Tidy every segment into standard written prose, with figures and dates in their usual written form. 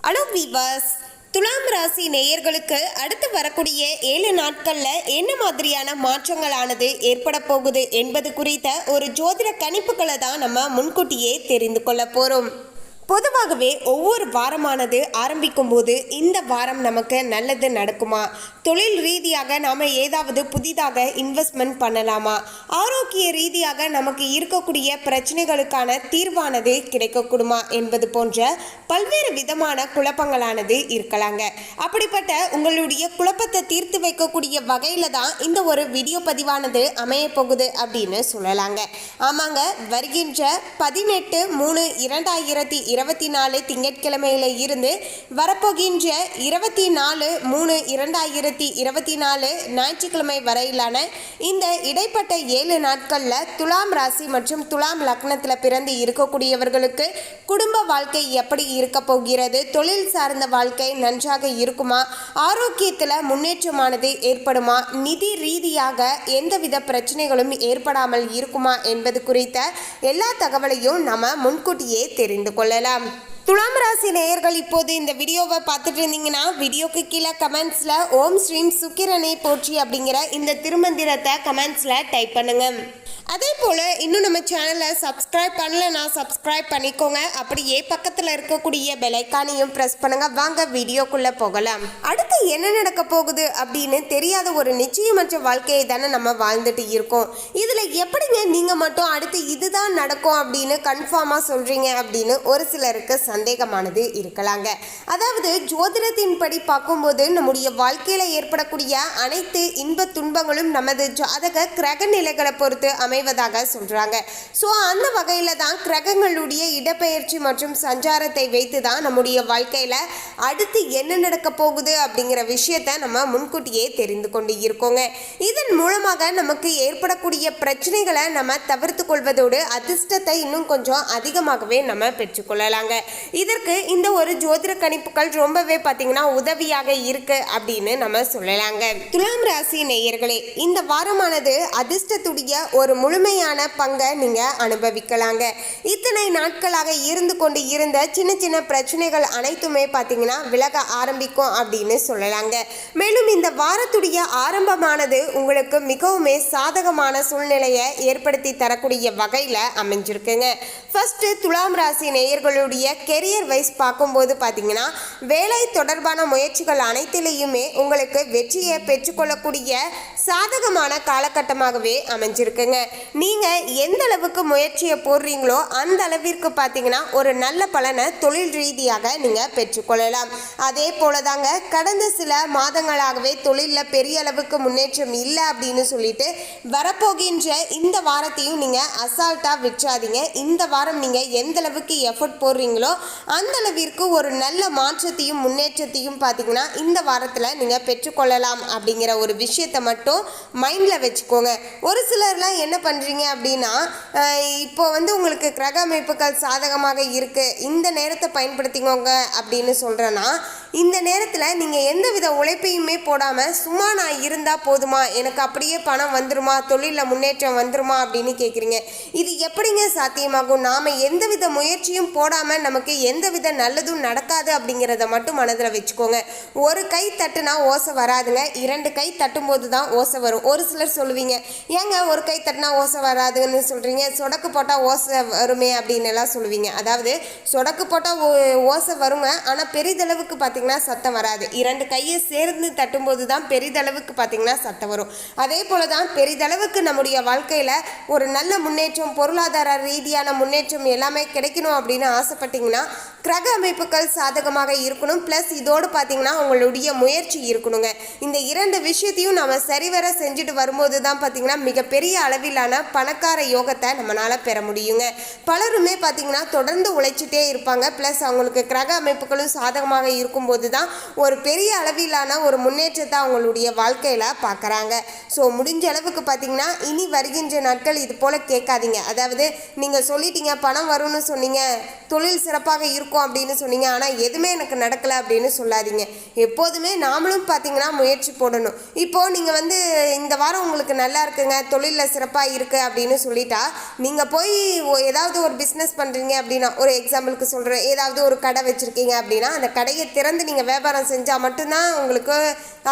Hello viewers, துலாம் ராசி நேயர்களுக்கு அடுத்து வரக்கூடிய 7 நாட்களில் என்ன மாதிரியான மாற்றங்களானது ஏற்பட போகுது என்பது குறித்த ஒரு ஜோதிட கணிப்புகளை தான் நம்ம முன்கூட்டியே தெரிந்து கொள்ள போகிறோம். பொதுவாகவே ஒவ்வொரு வாரமானது ஆரம்பிக்கும் போது இந்த வாரம் நமக்கு நல்லது நடக்குமா, தொழில் ரீதியாக நாம் ஏதாவது புதிதாக இன்வெஸ்ட்மெண்ட் பண்ணலாமா, ஆரோக்கிய ரீதியாக நமக்கு இருக்கக்கூடிய பிரச்சனைகளுக்கான தீர்வானது கிடைக்கக்கூடுமா என்பது போன்ற பல்வேறு விதமான குழப்பங்களானது இருக்கலாங்க. அப்படிப்பட்ட உங்களுடைய குழப்பத்தை தீர்த்து வைக்கக்கூடிய வகையில் தான் இந்த ஒரு வீடியோ பதிவானது அமைய போகுது அப்படின்னு சொல்லலாங்க. ஆமாங்க, வருகின்ற 18/3/2024 திங்கட்கிழமையில இருந்து வரப்போகின்ற 24/3/2024 ஞாயிற்றுக்கிழமை வரையிலான இந்த இடைப்பட்ட 7 நாட்களில் துலாம் ராசி மற்றும் துலாம் லக்னத்தில் பிறந்து இருக்கக்கூடியவர்களுக்கு குடும்ப வாழ்க்கை எப்படி இருக்க போகிறது, தொழில் சார்ந்த வாழ்க்கை நன்றாக இருக்குமா, ஆரோக்கியத்தில் முன்னேற்றமானது ஏற்படுமா, நிதி ரீதியாக எந்தவித பிரச்சனைகளும் ஏற்படாமல் இருக்குமா என்பது குறித்த எல்லா தகவலையும் நம்ம முன்கூட்டியே தெரிந்து கொள்ளலாம். துலாம் ராசி நேயர்கள் இப்போது இந்த வீடியோவை பார்த்துட்டு இருந்தீங்கன்னா வீடியோக்கு கீழே கமெண்ட்ஸில் ஓம் ஸ்ரீம் சுக்கிரனை போற்றி அப்படிங்கிற இந்த திருமந்திரத்தை கமெண்ட்ஸில் டைப் பண்ணுங்க. அதே போல் இன்னும் நம்ம சேனலை சப்ஸ்கிரைப் பண்ணலைன்னா சப்ஸ்கிரைப் பண்ணிக்கோங்க. அப்படியே பக்கத்தில் இருக்கக்கூடிய பெலைக்கானையும் ப்ரெஸ் பண்ணுங்க. வாங்க வீடியோக்குள்ளே போகலாம். அடுத்து என்ன நடக்க போகுது அப்படின்னு தெரியாத ஒரு நிச்சயமற்ற வாழ்க்கையை தானே நம்ம வாழ்ந்துட்டு இருக்கோம். இதில் எப்படிங்க நீங்கள் மட்டும் அடுத்து இதுதான் நடக்கும் அப்படின்னு கன்ஃபார்மாக சொல்கிறீங்க அப்படின்னு ஒரு சிலருக்கு சந்தேகமானது இருக்கலாங்க. அதாவது ஜோதிடத்தின்படி பார்க்கும்போது நம்முடைய வாழ்க்கையில் ஏற்படக்கூடிய அனைத்து இன்ப துன்பங்களும் நமது ஜாதக கிரக நிலைகளை பொறுத்து அமைவதாக சொல்றாங்க. ஸோ அந்த வகையில் தான் கிரகங்களுடைய இடப்பெயர்ச்சி மற்றும் சஞ்சாரத்தை வைத்து தான் நம்முடைய வாழ்க்கையில் அடுத்து என்ன நடக்க போகுது அப்படிங்கிற விஷயத்தை நம்ம முன்கூட்டியே தெரிந்து கொண்டு இருக்கோங்க. இதன் மூலமாக நமக்கு ஏற்படக்கூடிய பிரச்சனைகளை நம்ம தவிர்த்து கொள்வதோடு அதிர்ஷ்டத்தை இன்னும் கொஞ்சம் அதிகமாகவே நம்ம பெற்றுக்கொள்ளலாங்க. இதற்கு இந்த ஒரு ஜோதிட கணிப்புகள் ரொம்பவே பார்த்தீங்கன்னா உதவியாக இருக்கு அப்படின்னு நம்ம சொல்லலாங்க. துலாம் ராசி நேயர்களே, இந்த வாரமானது அதிர்ஷ்டத்துடைய ஒரு முழுமையான பங்கை நீங்க அனுபவிக்கலாங்க. இத்தனை நாட்களாக இருந்து கொண்டு இருந்த சின்ன சின்ன பிரச்சனைகள் அனைத்துமே பார்த்தீங்கன்னா விலக ஆரம்பிக்கும் அப்படின்னு சொல்லலாங்க. மேலும் இந்த வாரத்துடைய ஆரம்பமானது உங்களுக்கு மிகவும் சாதகமான சூழ்நிலையை ஏற்படுத்தி தரக்கூடிய வகையில் அமைஞ்சிருக்குங்க. ஃபர்ஸ்ட் துலாம் ராசி நேயர்களுடைய கெரியர் வைஸ் பார்க்கும்போது பார்த்தீங்கன்னா வேலை தொடர்பான முயற்சிகள் அனைத்திலையுமே உங்களுக்கு வெற்றியை பெற்றுக்கொள்ளக்கூடிய சாதகமான காலகட்டமாகவே அமைஞ்சிருக்குங்க. நீங்கள் எந்த அளவுக்கு முயற்சியை போடுறீங்களோ அந்த அளவிற்கு பார்த்தீங்கன்னா ஒரு நல்ல பலனை தொழில் ரீதியாக நீங்கள் பெற்றுக்கொள்ளலாம். அதே போல தாங்க கடந்த சில மாதங்களாகவே தொழிலில் பெரிய அளவுக்கு முன்னேற்றம் இல்லை அப்படின்னு சொல்லிட்டு வரப்போகின்ற இந்த வாரத்தையும் நீங்கள் அசால்ட்டாக விற்றாதீங்க. இந்த வாரம் நீங்கள் எந்த அளவுக்கு எஃபர்ட் போடுறீங்களோ அந்த அளவிற்கு ஒரு நல்ல மாற்றத்தையும் முன்னேற்றத்தையும் பார்த்தீங்கன்னா இந்த வாரத்தில் நீங்கள் பெற்றுக்கொள்ளலாம் அப்படிங்கிற ஒரு விஷயத்தை மட்டும் மைண்டில் வச்சுக்கோங்க. ஒரு சிலர்லாம் என்ன பண்ணுறீங்க அப்படின்னா இப்போ உங்களுக்கு கிரக அமைப்புகள் சாதகமாக இருக்குது, இந்த நேரத்தை பயன்படுத்திக்கோங்க அப்படின்னு சொல்கிறேன்னா இந்த நேரத்தில் நீங்கள் எந்தவித உழைப்பையுமே போடாமல் சும்மா நான் இருந்தால் போதுமா, எனக்கு அப்படியே பணம் வந்துருமா, தொழிலில் முன்னேற்றம் வந்துருமா அப்படின்னு கேட்குறீங்க. இது எப்படிங்க சாத்தியமாகும்? நாம் எந்தவித முயற்சியும் போடாமல் நமக்கு எந்தவித நல்லதும் நடக்காது அப்படிங்கிறத மட்டும் மனதில் வச்சுக்கோங்க. ஒரு கை தட்டுனா ஓசை வராதுங்க, 2 கை தட்டும்போது தான் ஓசை வரும். ஒரு சிலர் சொல்லுவீங்க, ஏங்க ஒரு கை தட்டினா ஓசை வராதுன்னு சொல்கிறீங்க, சொடக்கு போட்டால் ஓசை வருமே அப்படின்னு எல்லாம் சொல்லுவீங்க. அதாவது சொடக்கு போட்டால் ஓசை வருங்க, ஆனால் பெரிதளவுக்கு பார்த்தீங்கன்னா சத்தம் வராது. 2 கையை சேர்ந்து தட்டும்போது தான் பெரிதளவுக்கு பார்த்தீங்கன்னா சத்தம் வரும். அதே போல தான் பெரிதளவுக்கு நம்முடைய வாழ்க்கையில் ஒரு நல்ல முன்னேற்றம், பொருளாதார ரீதியான முன்னேற்றம் எல்லாமே கிடைக்கணும் அப்படின்னு ஆசைப்பட்டீங்கன்னா கிரக அமைப்புகள் சாதகமாக இருக்கணும். ப்ளஸ் இதோடு பார்த்தீங்கன்னா உங்களுடைய முயற்சி இருக்கணுங்க. இந்த 2 விஷயத்தையும் நம்ம சரிவர செஞ்சுட்டு வரும்போது தான் பார்த்தீங்கன்னா மிகப்பெரிய அளவிலான பணக்கார யோகத்தை நம்மளால் பெற முடியுங்க. பலருமே பார்த்தீங்கன்னா தொடர்ந்து உழைச்சிட்டே இருப்பாங்க. ப்ளஸ் அவங்களுக்கு கிரக அமைப்புகளும் சாதகமாக இருக்கும் இருக்கும்போது தான் ஒரு பெரிய அளவிலான ஒரு முன்னேற்றத்தை அவங்களுடைய வாழ்க்கையில் பார்க்குறாங்க. ஸோ முடிஞ்ச அளவுக்கு பார்த்தீங்கன்னா இனி வருகின்ற நாட்கள் இது போல் கேட்காதீங்க. அதாவது நீங்கள் சொல்லிட்டீங்க பணம் வரும்னு சொன்னீங்க, தொழில் சிறப்பாக இருக்கும் அப்படின்னு சொன்னீங்க, ஆனால் எதுவுமே எனக்கு நடக்கலை அப்படின்னு சொல்லாதீங்க. எப்போதுமே நாமளும் பார்த்தீங்கன்னா முயற்சி போடணும். இப்போது நீங்கள் வந்து இந்த வாரம் உங்களுக்கு நல்லா இருக்குங்க, தொழிலில் சிறப்பாக இருக்குது அப்படின்னு சொல்லிட்டா நீங்கள் போய் ஏதாவது ஒரு பிஸ்னஸ் பண்ணுறீங்க அப்படின்னா, ஒரு எக்ஸாம்பிளுக்கு சொல்கிறேன், ஏதாவது ஒரு கடை வச்சுருக்கீங்க அப்படின்னா அந்த கடையை திறந்து நீங்கள் வியாபாரம் செஞ்சால் மட்டும்தான் உங்களுக்கு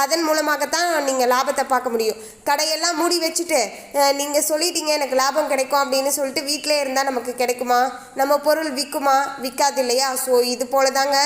அதன் மூலமாகத்தான் நீங்கள் லாபத்தை பார்க்க முடியும். கடையெல்லாம் மூடி வச்சுட்டு நீங்கள் சொல்லிட்டீங்க எனக்கு லாபம் கிடைக்கும் அப்படின்னு சொல்லிட்டு வீட்டிலே இருந்தால் நமக்கு கிடைக்குமா? நம்ம பொருள் விற்குமா? விற்காது இல்லையா? ஸோ இது போல தாங்க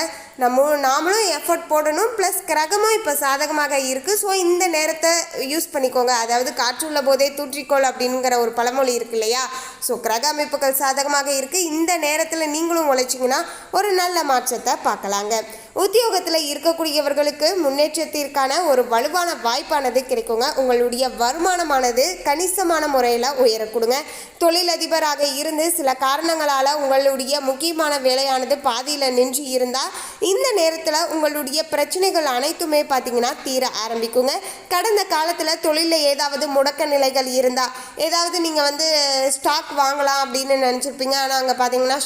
நாமளும் எஃபர்ட் போடணும். ப்ளஸ் கிரகமும் இப்போ சாதகமாக இருக்குது. ஸோ இந்த நேரத்தை யூஸ் பண்ணிக்கோங்க. அதாவது காற்றுள்ள போதே தூற்றிக்கோள் அப்படிங்கிற ஒரு பழமொழி இருக்கு இல்லையா? ஸோ கிரக அமைப்புகள் சாதகமாக இருக்குது. இந்த நேரத்தில் நீங்களும் உழைச்சிங்கன்னா ஒரு நல்ல மாற்றத்தை பார்க்கலாங்க. உத்தியோகத்தில் இருக்கக்கூடியவர்களுக்கு முன்னேற்றத்திற்கான ஒரு வலுவான வாய்ப்பானது கிடைக்குங்க. உங்களுடைய வருமானமானது கணிசமான முறையில் உயரக்கூடுங்க. தொழிலதிபராக இருந்து சில காரணங்களால் உங்களுடைய முக்கியமான வேலையானது பாதியில் நின்று இருந்தால் இந்த நேரத்தில் உங்களுடைய பிரச்சனைகள் அனைத்துமே பார்த்தீங்கன்னா தீர ஆரம்பிக்குங்க. கடந்த காலத்தில் தொழிலில் ஏதாவது முடக்க நிலைகள் இருந்தால், ஏதாவது நீங்கள் வந்து ஸ்டாக் வாங்கலாம் அப்படின்னு நினச்சிருப்பீங்க, ஆனால் அங்கே பார்த்தீங்கன்னா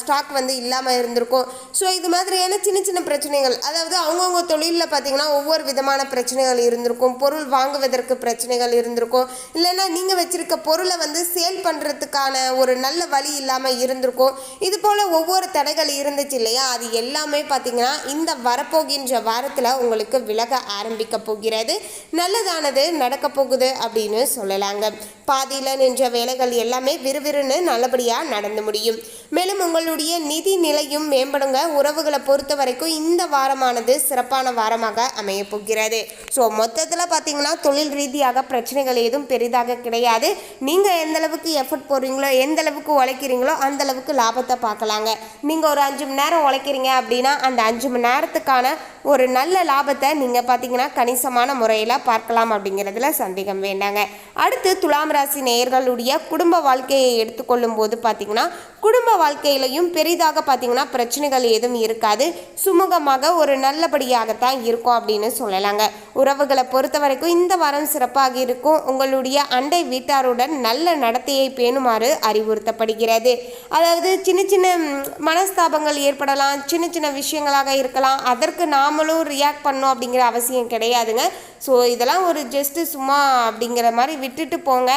ஸ்டாக் வந்து இல்லாமல் இருந்திருக்கும். ஸோ இது மாதிரியான சின்ன சின்ன பிரச்சனைகள், அதாவது அவங்கவுங்க தொழிலில் பார்த்தீங்கன்னா ஒவ்வொரு விதமான பிரச்சனைகள் இருந்திருக்கும். பொருள் வாங்குவதற்கு பிரச்சனைகள் இருந்திருக்கும், இல்லைன்னா நீங்கள் வச்சிருக்க பொருளை வந்து சேல் பண்ணுறதுக்கான ஒரு நல்ல வழி இல்லாமல் இருந்திருக்கும். இது போல் ஒவ்வொரு தடைகள் இருந்துச்சு இல்லையா? அது எல்லாமே பார்த்தீங்கன்னா இந்த வரப்போகின்ற வாரத்தில் உங்களுக்கு விலக ஆரம்பிக்க போகிறது. நல்லதானது நடக்க போகுது அப்படின்னு சொல்லலாங்க. பாதியில் நின்ற வேலைகள் எல்லாமே விறுவிறுன்னு நல்லபடியாக நடந்து முடியும். மேலும் உங்களுடைய நிதி நிலையும் மேம்படுங்க. உறவுகளை பொறுத்த வரைக்கும் இந்த வாரமானது சிறப்பான வாரமாக அமைய போகிறது. ஸோ மொத்தத்தில் பார்த்தீங்கன்னா தொழில் ரீதியாக பிரச்சனைகள் எதுவும் பெரிதாக கிடையாது. நீங்கள் எந்த அளவுக்கு எஃபர்ட் போடுறீங்களோ, எந்த அளவுக்கு உழைக்கிறீங்களோ அந்த அளவுக்கு லாபத்தை பார்க்கலாங்க. நீங்கள் ஒரு 5 மணி நேரம் உழைக்கிறீங்க அப்படின்னா அந்த 5 மணி நேரத்துக்கான ஒரு நல்ல லாபத்தை நீங்கள் பார்த்தீங்கன்னா கணிசமான முறையில் பார்க்கலாம் அப்படிங்கிறதுல சந்தேகம் வேண்டாங்க. அடுத்து துலாம் ராசி நேயர்களுடைய குடும்ப வாழ்க்கையை எடுத்துக்கொள்ளும் போது பார்த்தீங்கன்னா குடும்ப வாழ்க்கையிலையும் பெரிதாக பார்த்தீங்கன்னா பிரச்சனைகள் எதுவும் இருக்காது. சுமூகமாக ஒரு நல்லபடியாகத்தான் இருக்கும் அப்படின்னு சொல்லலாங்க. உறவுகளை பொறுத்த வரைக்கும் இந்த வாரம் சிறப்பாக இருக்கும். உங்களுடைய அண்டை வீட்டாருடன் நல்ல நடத்தையை பேணுமாறு அறிவுறுத்தப்படுகிறது. அதாவது சின்ன சின்ன மனஸ்தாபங்கள் ஏற்படலாம், சின்ன சின்ன விஷயங்களாக இருக்கலாம். அதற்கு நாமளும் ரியாக்ட் பண்ணோம் அப்படிங்கிற அவசியம் கிடையாதுங்க. ஸோ இதெல்லாம் ஒரு ஜஸ்ட்டு சும்மா அப்படிங்கிற மாதிரி விட்டுட்டு போங்க.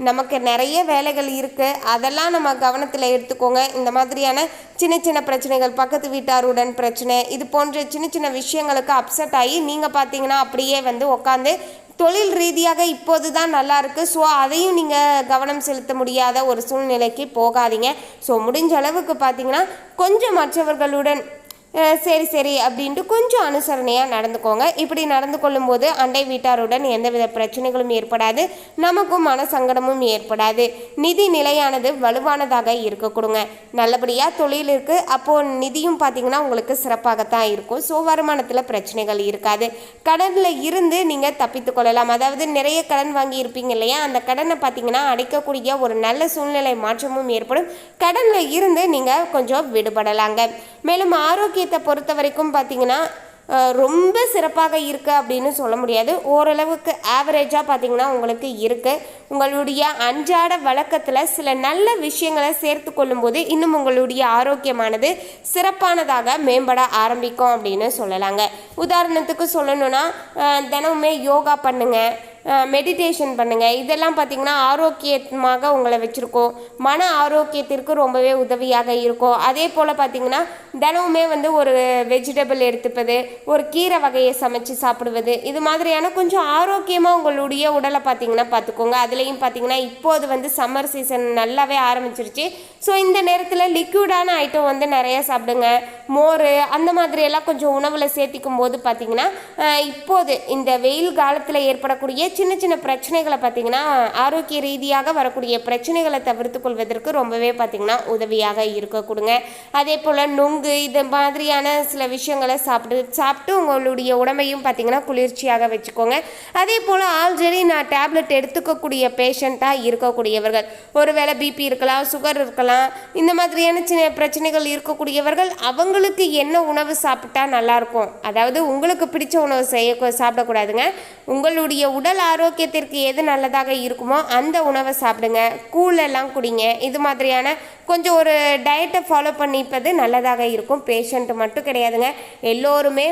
நமக்கு நிறைய வேலைகள் இருக்குது, அதெல்லாம் நம்ம கவனத்தில் எடுத்துக்கோங்க. இந்த மாதிரியான சின்ன சின்ன பிரச்சனைகள், பக்கத்து வீட்டாருடன் பிரச்சனை, இது போன்ற சின்ன சின்ன விஷயங்களுக்கு அப்செட் ஆகி நீங்கள் பார்த்தீங்கன்னா அப்படியே வந்து உட்காந்து தொழில் ரீதியாக இப்போது தான் நல்லா இருக்குது, ஸோ அதையும் நீங்கள் கவனம் செலுத்த முடியாத ஒரு சூழ்நிலைக்கு போகாதீங்க. ஸோ முடிஞ்ச அளவுக்கு பார்த்தீங்கன்னா கொஞ்சம் மற்றவர்களுடன் சரி அப்படின்ட்டு கொஞ்சம் அனுசரணையாக நடந்துக்கோங்க. இப்படி நடந்து கொள்ளும்போது அண்டை வீட்டாருடன் எந்தவித பிரச்சனைகளும் ஏற்படாது, நமக்கும் மன சங்கடமும் ஏற்படாது. நிதி நிலையானது வலுவானதாக இருக்க கொடுங்க. நல்லபடியாக தொழில் இருக்குது, அப்போது நிதியும் பார்த்திங்கன்னா உங்களுக்கு சிறப்பாகத்தான் இருக்கும். ஸோ வருமானத்தில் பிரச்சனைகள் இருக்காது. கடனில் இருந்து நீங்கள் தப்பித்து கொள்ளலாம். அதாவது நிறைய கடன் வாங்கி இருப்பீங்க இல்லையா? அந்த கடனை பார்த்திங்கன்னா அடைக்கக்கூடிய ஒரு நல்ல சூழ்நிலை மாற்றமும் ஏற்படும். கடனில் இருந்து நீங்கள் கொஞ்சம் விடுபடலாங்க. மேலும் ஆரோக்கியத்தை பொறுத்த வரைக்கும் பார்த்தீங்கன்னா ரொம்ப சிறப்பாக இருக்குது அப்படின்னு சொல்ல முடியாது. ஓரளவுக்கு ஆவரேஜாக பார்த்தீங்கன்னா உங்களுக்கு இருக்குது. உங்களுடைய அன்றாட வழக்கத்தில் சில நல்ல விஷயங்களை சேர்த்து கொள்ளும்போது இன்னும் உங்களுடைய ஆரோக்கியமானது சிறப்பானதாக மேம்பட ஆரம்பிக்கும் அப்படின்னு சொல்லலாங்க. உதாரணத்துக்கு சொல்லணும்னா தினமுமே யோகா பண்ணுங்கள், மெடிடேஷன் பண்ணுங்கள். இதெல்லாம் பார்த்திங்கன்னா ஆரோக்கியமாக உங்களை வச்சுருக்கோம், மன ஆரோக்கியத்திற்கு ரொம்பவே உதவியாக இருக்கும். அதே போல் பார்த்திங்கன்னா தினமுமே வந்து ஒரு வெஜிடபிள் எடுத்துப்பது, ஒரு கீரை வகையை சமைச்சு சாப்பிடுவது, இது மாதிரியான கொஞ்சம் ஆரோக்கியமாக உங்களுடைய உடலை பார்த்திங்கன்னா பார்த்துக்கோங்க. அதுலேயும் பார்த்திங்கன்னா இப்போது வந்து சம்மர் சீசன் நல்லாவே ஆரம்பிச்சிருச்சு. ஸோ இந்த நேரத்தில் லிக்விடான ஐட்டம் வந்து நிறைய சாப்பிடுங்க. மோர் அந்த மாதிரியெல்லாம் கொஞ்சம் உணவில் சேர்த்திக்கும் போது பார்த்திங்கன்னா இப்போது இந்த வெயில் காலத்தில் ஏற்படக்கூடிய சின்ன சின்ன பிரச்சனைகளை பார்த்திங்கன்னா ஆரோக்கிய ரீதியாக வரக்கூடிய பிரச்சனைகளை தவிர்த்து கொள்வதற்கு ரொம்பவே பார்த்திங்கன்னா உதவியாக இருக்க கொடுங்க. அதே போல் நுங்கு இது மாதிரியான சில விஷயங்களை சாப்பிட்டு உங்களுடைய உடம்பையும் பார்த்திங்கன்னா குளிர்ச்சியாக வச்சுக்கோங்க. அதே போல் ஆல்ரெடி நான் டேப்லெட் எடுத்துக்கக்கூடிய பேஷண்ட்டாக இருக்கக்கூடியவர்கள், ஒருவேளை பிபி இருக்கலாம், சுகர் இருக்கலாம், இந்த மாதிரியான சின்ன பிரச்சனைகள் இருக்கக்கூடியவர்கள் அவங்களுக்கு என்ன உணவு சாப்பிட்டா நல்லாயிருக்கும், அதாவது உங்களுக்கு பிடிச்ச உணவு சாப்பிடக்கூடாதுங்க, உங்களுடைய உடல் ஆரோக்கியத்திற்கு எது நல்லதாக இருக்குமோ அந்த உணவை சாப்பிடுங்க, கூழெல்லாம் குடிங்க. இது மாதிரியான கொஞ்சம் ஒரு டயட்டை ஃபாலோ பண்ணிப்பது நல்லதாக இருக்கும். பேஷண்ட் மட்டும் கிடையாதுங்க, எல்லோருமே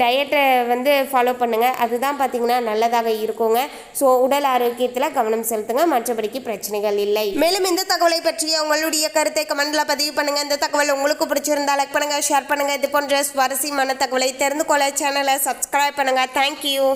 டயட்டை ஃபாலோ பண்ணுங்கள், அதுதான் பார்த்திங்கன்னா நல்லதாக இருக்குங்க. ஸோ உடல் ஆரோக்கியத்தில் கவனம் செலுத்துங்க, மற்றபடிக்கு பிரச்சனைகள் இல்லை. மேலும் இந்த தகவலை பற்றிய உங்களுடைய கருத்தை கமெண்ட்ல பதிவு பண்ணுங்கள். இந்த தகவல் உங்களுக்கு பிடிச்சிருந்தா லைக் பண்ணுங்கள், ஷேர் பண்ணுங்கள். இது போன்ற சுவாரஸ்யமான தகவலை தெரிந்து கொள்ள சேனலை சப்ஸ்கிரைப் பண்ணுங்கள். தேங்க்யூ.